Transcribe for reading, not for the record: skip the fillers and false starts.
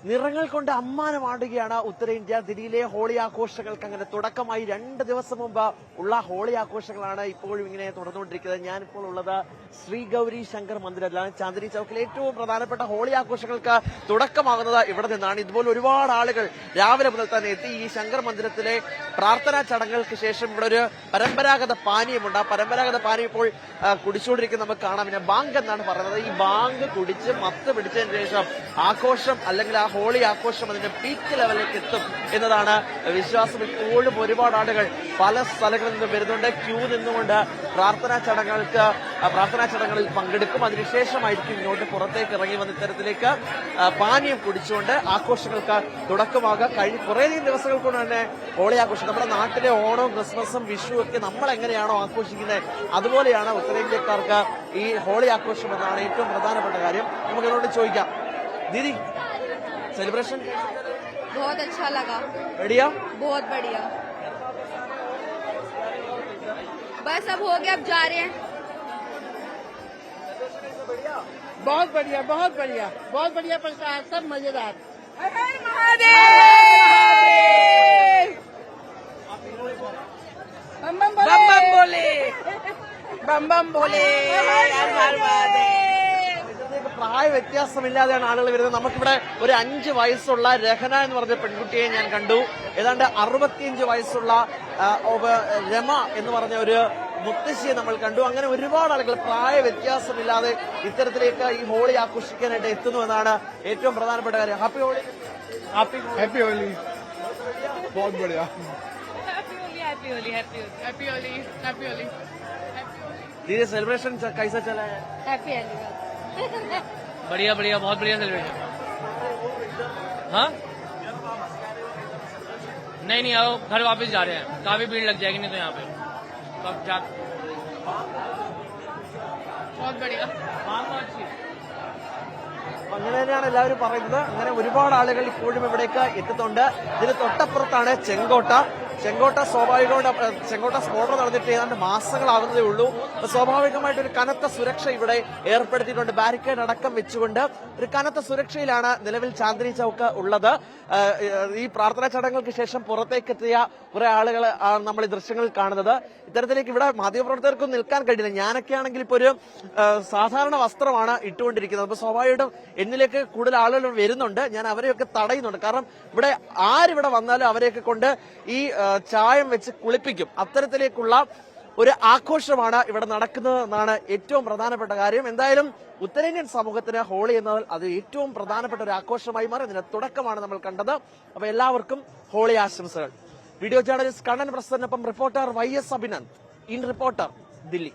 നിറങ്ങൾ കൊണ്ട് അമ്മാനമാടുകയാണ് ഉത്തരേന്ത്യ. ദില്ലിയിലെ ഹോളി ആഘോഷങ്ങൾക്ക് അങ്ങനെ തുടക്കമായി 2 ദിവസം മുമ്പ് ഉള്ള ഹോളി ആഘോഷങ്ങളാണ് ഇപ്പോഴും ഇങ്ങനെ തുടർന്നുകൊണ്ടിരിക്കുന്നത്. ഞാനിപ്പോൾ ഉള്ളത് ശ്രീ ഗൗരി ശങ്കർ മന്ദിരത്തിലാണ്. ചാന്ദിനി ചൌക്കിലെ ഏറ്റവും പ്രധാനപ്പെട്ട ഹോളി ആഘോഷങ്ങൾക്ക് തുടക്കമാകുന്നത് ഇവിടെ നിന്നാണ്. ഇതുപോലെ ഒരുപാട് ആളുകൾ രാവിലെ മുതൽ തന്നെ എത്തി. ഈ ശങ്കർ മന്ദിരത്തിലെ പ്രാർത്ഥനാ ചടങ്ങുകൾക്ക് ശേഷം ഇവിടെ ഒരു പരമ്പരാഗത പാനീയമുണ്ട്. ആ പരമ്പരാഗത പാനീയം ഇപ്പോൾ കുടിച്ചുകൊണ്ടിരിക്കുന്ന നമുക്ക് കാണാം. പിന്നെ ബാങ്ക് എന്നാണ് പറയുന്നത്. ഈ ബാങ്ക് കുടിച്ച് മത്ത് പിടിച്ചതിന് ശേഷം ആഘോഷം അല്ലെങ്കിൽ ആ ഹോളി ആഘോഷം അതിന്റെ പീക്ക് ലെവലിലേക്ക് എത്തും എന്നതാണ് വിശ്വാസം. ഇപ്പോഴും ഒരുപാട് ആളുകൾ പല സ്ഥലങ്ങളിൽ നിന്നും വരുന്നുണ്ട്. ക്യൂ നിന്നുകൊണ്ട് പ്രാർത്ഥനാ ചടങ്ങുകളിൽ പങ്കെടുക്കും. അതിനുശേഷമായിരിക്കും ഇങ്ങോട്ട് പുറത്തേക്ക് ഇറങ്ങി വന്ന ഇത്തരത്തിലേക്ക് പാനീയം കുടിച്ചുകൊണ്ട് ആഘോഷങ്ങൾക്ക് തുടക്കമാകുക. കുറേയധികം ദിവസങ്ങൾ കൊണ്ട് തന്നെ ഹോളി ആഘോഷം നമ്മുടെ നാട്ടിലെ ഓണവും ക്രിസ്മസും വിഷു ഒക്കെ നമ്മൾ എങ്ങനെയാണോ ആഘോഷിക്കുന്നത് അതുപോലെയാണ് ഉത്തരേന്ത്യക്കാർക്ക് ഈ ഹോളി ആഘോഷം എന്നാണ് ഏറ്റവും പ്രധാനപ്പെട്ട കാര്യം. നമുക്ക് ഇതിനോട് ചോദിക്കാം. ദീദി, सेलिब्रेशन बहुत अच्छा लगा. बढ़िया, बहुत बढ़िया. बस अब हो गया, अब जा रहे हैं. बहुत बढ़िया, बहुत बढ़िया, बहुत बढ़िया प्रसाद, सब मजेदार. हर हर महादेव. बम बम बोले, बम बम बोले, हर हर महादेव. പ്രായ വ്യത്യാസമില്ലാതെയാണ് ആളുകൾ വരുന്നത്. നമുക്കിവിടെ ഒരു 5 വയസ്സുള്ള രഹന എന്ന് പറഞ്ഞ പെൺകുട്ടിയെ ഞാൻ കണ്ടു. ഏതാണ്ട് 65 വയസ്സുള്ള രമ എന്ന് പറഞ്ഞ ഒരു മുത്തശ്ശിയെ നമ്മൾ കണ്ടു. അങ്ങനെ ഒരുപാട് ആളുകൾ പ്രായ വ്യത്യാസമില്ലാതെ ഇത്തരത്തിലേക്ക് ഈ ഹോളി ആഘോഷിക്കാനായിട്ട് എത്തുന്നു എന്നാണ് ഏറ്റവും പ്രധാനപ്പെട്ട കാര്യം. ഹാപ്പി ഹോളി. हैप्पी होली. बहुत बढ़िया. Happy Holi, happy Holi, happy Holi, happy Holi. दीदी, सेलिब्रेशन कैसा चला है? हैप्पी होली. बढ़िया बढ़िया, बहुत बढ़िया सेलिब्रेशन. हाँ, नहीं आओ, घर वापस जा रहे हैं. काफी भीड़ लग जाएगी नहीं तो यहाँ पे. तो अब जा. बहुत बढ़िया. बहुत अच्छी. അങ്ങനെ തന്നെയാണ് എല്ലാവരും പറയുന്നത്. അങ്ങനെ ഒരുപാട് ആളുകൾ ഇപ്പോഴും ഇവിടേക്ക് എത്തുന്നുണ്ട്. ഇതിന് തൊട്ടപ്പുറത്താണ് ചെങ്കോട്ട ചെങ്കോട്ട സ്ഫോടനം നടന്നിട്ട് ഏതാണ്ട് മാസങ്ങളാകുന്നതേ ഉള്ളൂ. സ്വാഭാവികമായിട്ടൊരു കനത്ത സുരക്ഷ ഇവിടെ ഏർപ്പെടുത്തിയിട്ടുണ്ട്. ബാരിക്കേഡ് അടക്കം വെച്ചുകൊണ്ട് ഒരു കനത്ത സുരക്ഷയിലാണ് നിലവിൽ ചാന്ദിനി ചൌക്ക് ഉള്ളത്. ഈ പ്രാർത്ഥനാ ചടങ്ങുകൾക്ക് ശേഷം പുറത്തേക്കെത്തിയ കുറെ ആളുകൾ നമ്മൾ ഈ ദൃശ്യങ്ങളിൽ കാണുന്നത്. ഇത്തരത്തിലേക്ക് ഇവിടെ മാധ്യമപ്രവർത്തകർക്കും നിൽക്കാൻ കഴിയില്ല. ഞാനൊക്കെ ആണെങ്കിൽ ഇപ്പൊ ഒരു സാധാരണ വസ്ത്രമാണ് ഇട്ടുകൊണ്ടിരിക്കുന്നത്. അപ്പൊ സ്വാഭാവികമായിട്ടും എന്നിലേക്ക് കൂടുതൽ ആളുകൾ വരുന്നുണ്ട്. ഞാൻ അവരെയൊക്കെ തടയുന്നുണ്ട്. കാരണം ഇവിടെ ആരിവിടെ വന്നാലും അവരെയൊക്കെ കൊണ്ട് ഈ ചായം വെച്ച് കുളിപ്പിക്കും. അത്തരത്തിലേക്കുള്ള ഒരു ആഘോഷമാണ് ഇവിടെ നടക്കുന്നത് എന്നാണ് ഏറ്റവും പ്രധാനപ്പെട്ട കാര്യം. എന്തായാലും ഉത്തരേന്ത്യൻ സമൂഹത്തിന് ഹോളി എന്നത് അത് ഏറ്റവും പ്രധാനപ്പെട്ട ഒരു ആഘോഷമായി മാറി. അതിന്റെ തുടക്കമാണ് നമ്മൾ കണ്ടത്. അപ്പൊ എല്ലാവർക്കും ഹോളി ആശംസകൾ. വീഡിയോ ജേർണലിസ്റ്റ് കണ്ണൻ പ്രസന്നൊപ്പം reporter YS Abhinand, in reporter, Delhi.